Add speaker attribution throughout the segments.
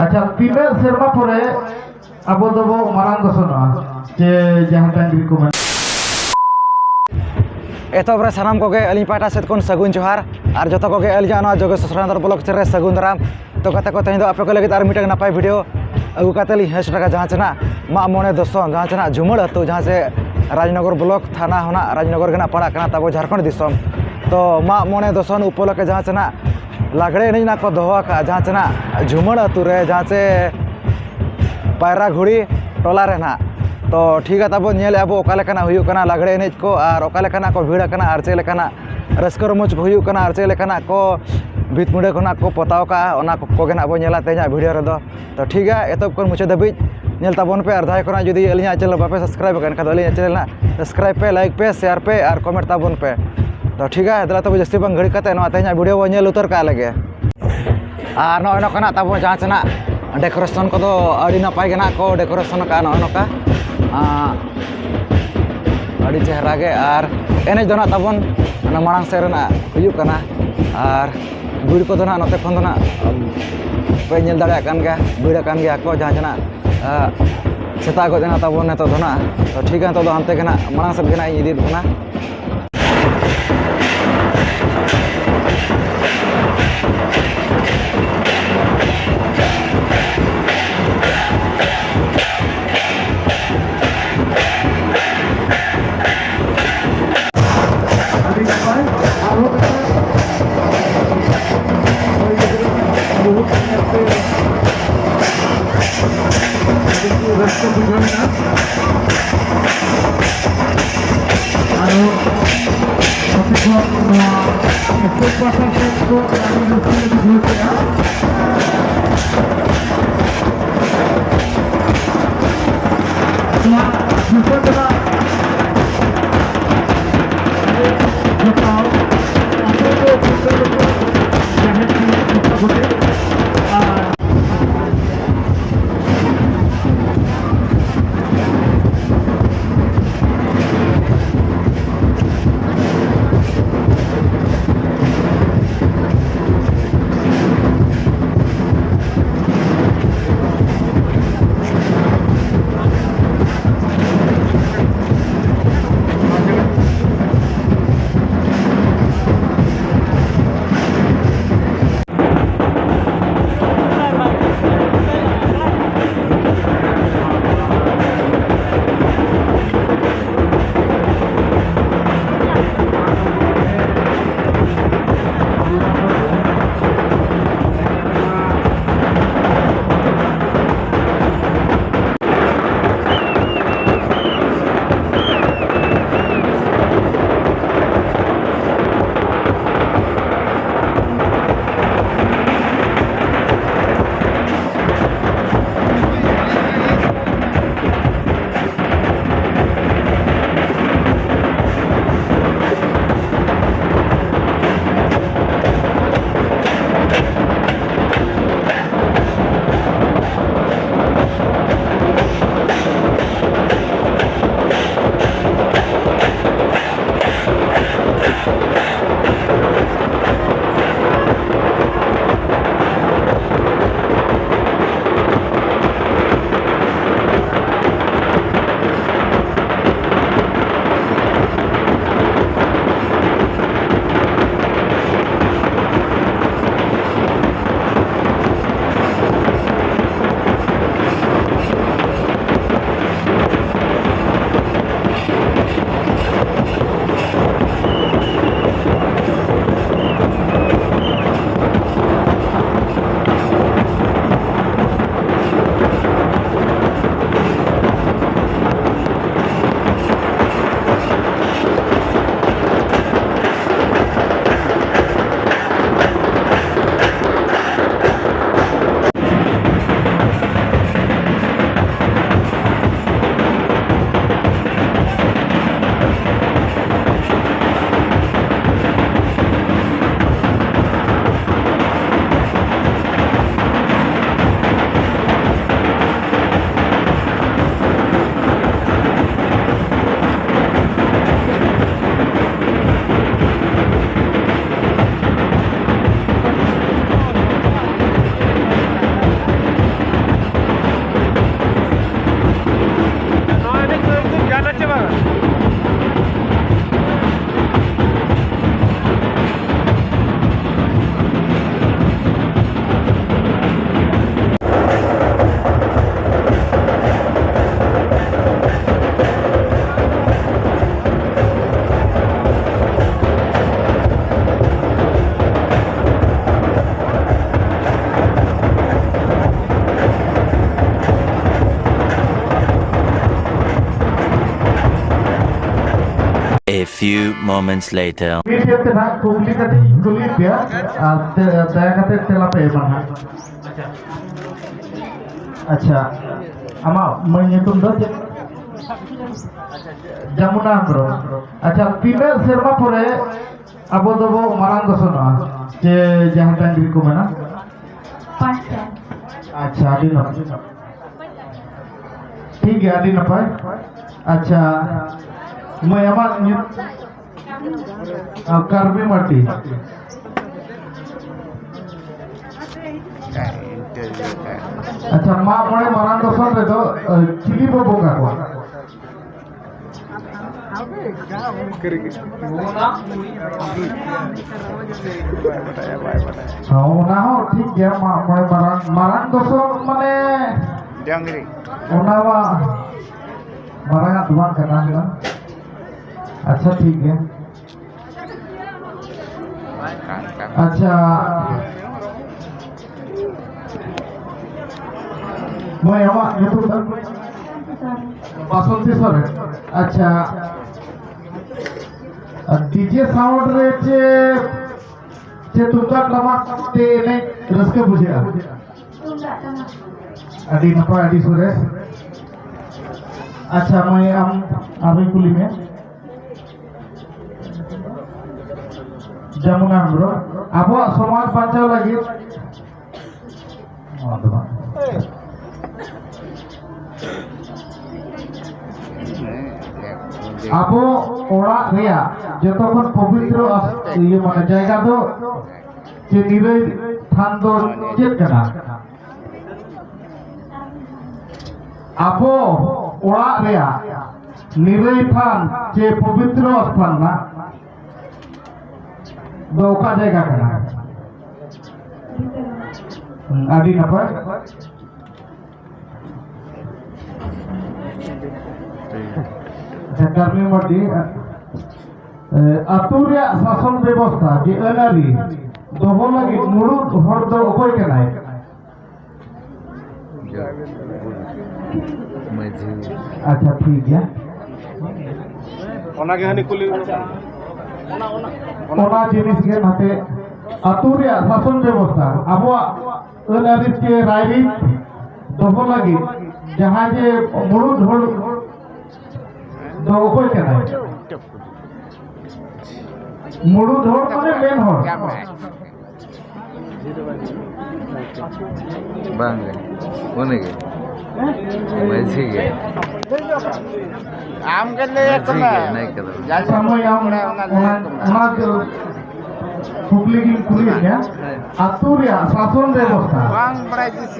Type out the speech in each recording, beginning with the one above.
Speaker 1: अच्छा तीना सेरमा परे अब दबो मारांग दसना जे जहां टांगी को
Speaker 2: एतोब्रे सानाम कोगे अली पाटा सेत कोन सगुन जोहार और जतो कोगे अलिजा जोगे ससुरांदर ब्लॉक चेरे सगुन दाराम तो कते को तें आपे को लगे आर मिटे नपाय वीडियो अगु कातेली हेस टाका जहां चना मा मोने दसम जहां चना झुमड़ अतु जहां से राजनगर ब्लॉक थाना होना राजनगर गना पड़ा कना तबो झारखंड दिसम तो मा मोने दसन उपलके जहां चना लागड़े एनज ना को दोहा का जहां चना झुमड़ अतु रे जहां से पायरा घुड़ी टोला रे ना तो ठीक है तब नेल अब ओकालेकाना हुयुग कना लागड़े एनज को और ओकालेकाना को भीड़ कना और चे लेकाना रस्कर रमोज को हुयुग कना और चे लेकाना को भीत मुंडे खना को पताव का ओना को गेना बो नेला तेजा वीडियो रे दो तो ठीक है एतब को मुचे दबिज नेल ताबन पे और जाय कोना जदी अलिया चैनल बापे सब्सक्राइब करन खा अलिया चैनल ना सब्सक्राइब पे लाइक पे शेयर पे और कमेंट ताबन पे तो ठीक है दला तब जस्ती बंग घड़ी कते नवा तेजा वीडियो बो नेल उतर का लगे और नो नो कना ताबो जहां चना डेकोरेशन को दो अड़ी नपाय गेना को डेकोरेशन का नो का अड़ी चेहरा गे और एने दोना ताबन मांग से हुयुग कना और भीड़ को दोना नते खन दोना पे नेल दाड़ा कान गया भीड़ कान गया को जहां जना सेता गो देना ताबन ने तो दोना तो ठीक है तो हानते गेना मांग सब गेना इदी दोना
Speaker 3: A few moments later.
Speaker 1: Video te nak kuli kati kuli dia, daya kati telah pe mana. Acha, ama menyitung dah Jamuna bro. Acha, tina serba pore abo dobo marang dosona. Je jahan tangri ko mana? Acha, adi napai. ठीक है adi napai. अच्छा मैं अमा कर्मी मट्टी अच्छा माँ मोड़े मरान दोस्तों रे तो चिली बो बोगा को हाँ ना हो ठीक है माँ मोड़े मरान दोस्तों मने
Speaker 4: Jangri.
Speaker 1: उनावा मरांगा दुआन करना है अच्छा ठीक है अच्छा मैं यहाँ यूट्यूब पर बासंती सर अच्छा डीजे साउंड रे चे तुमका लमा ते ने रस्के बुझे अडी नपा अडी सुरेश अच्छा मैं अभी कुली में जमुना ब्रो अब समाज बचाव लगी अब ओड़ा रेया जतखन पवित्र ये माने जायगा दो जे निरय थान दो चेक कना अब ओड़ा रेया निरय थान जे पवित्र स्थान ना दो का जायगा कना आदि नपर कर्मी मर्दी अतुरिया शासन व्यवस्था जे अनारी दोहो लगी मुरुद हर दो कोई के नाय अच्छा ठीक है
Speaker 4: ओना के हनी कुली
Speaker 1: ओना जिनिस के नाते अतुरिया शासन व्यवस्था अबो अनारी के रायरी दोहो लगी जहां जे मुरुद हर दो कोई के नाय मुरुद हर माने मेन हर
Speaker 5: बांगे ओने के मजी के
Speaker 4: आम के ले कना
Speaker 5: नहीं कर
Speaker 1: समय ओना हुगली की कुली है अतुरिया शासन व्यवस्था
Speaker 4: bang बड़ाई दिस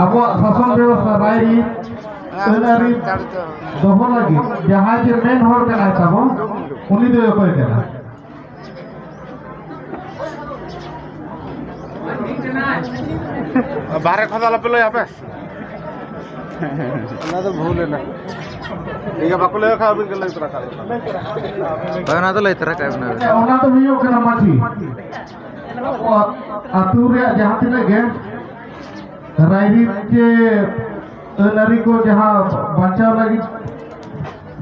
Speaker 1: अब शासन व्यवस्था रायरी अनारी दोहो लगी जहां जे मेन हर के नाय तबो उनी दो कोई के ना
Speaker 4: बाहर खदा लपेलो यहाँ पे ना तो भूल है ना ठीक है बाकुले खा भी कर ले तरह खा
Speaker 5: ना तो लेतरा का बना
Speaker 1: ओना तो हुयो के ना माठी अतुरिया जहां तिना गे रायरी के अनारी को जहां बचाव लगी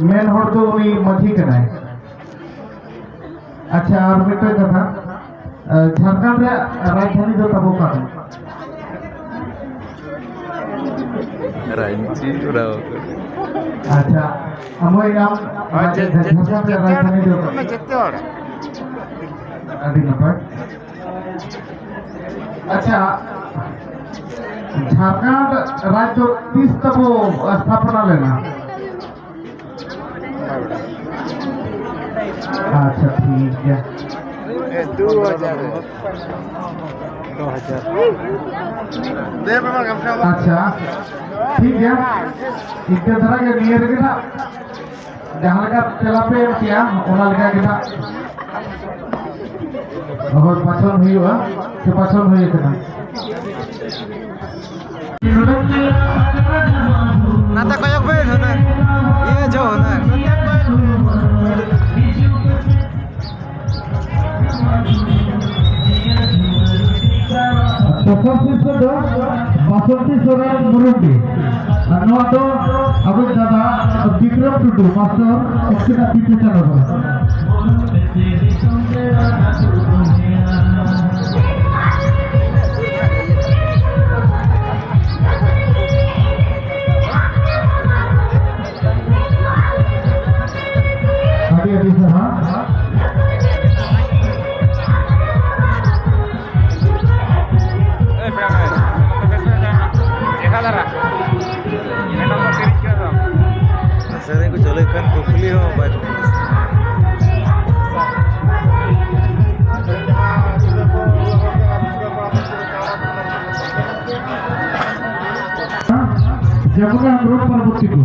Speaker 1: मेन हर तो उनी मठी के नाय अच्छा और मिटे कथा झारखंड रे राजधानी दो तबो का
Speaker 5: रांची उड़ाओ
Speaker 1: अच्छा हमर नाम झारखंड रे राजधानी दो
Speaker 4: मैं जितते हो
Speaker 1: अभी नंबर अच्छा झारखंड राज्य 30 तबो स्थापना लेना अच्छा ठीक है
Speaker 4: 2000 दे बाबा कम से कम
Speaker 1: अच्छा ठीक है इतने तरह के नियर के ना जहाँ लगा चला पे किया ओना लगा के ना बहुत पसंद हुई हुआ कि पसंद हुई कितना
Speaker 2: नाता कयक बेन होना ये जो होना
Speaker 1: बासंती सोरेन मुरुंडी नवा तो अब दादा विक्रम टुडू मास्टर उसके ना पीछे चलो Adi saha.
Speaker 5: Sering ku jolikan kukuli ho baik.
Speaker 1: Jabungan grup perbuktiku.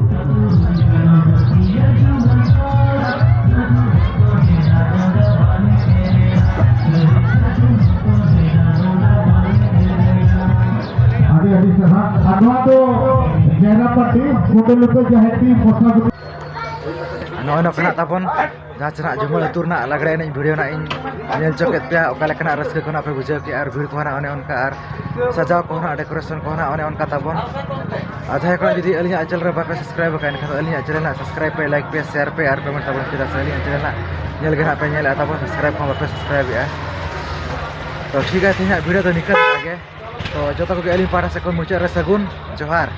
Speaker 1: Adi saha. Adwa to jena pati mobil lupa jahati posna.
Speaker 2: Ano kena tapon jahat nak jumlah tur nak lagre ini video nak ini nyel joket pia okale kena raske kena apa bujau ki ar bir ko na one on ka ar sajau ko na decoration ko na one on ka tapon adha ko jadi alinya channel re baka subscribe kan kata alinya channel na subscribe pe like pe share pe ar comment tapon kita alinya channel na nyel gena pe nyel tapon subscribe ko baka subscribe ya to ठीक है video to nikat lage to joto ko alin para sekon mucha sagun johar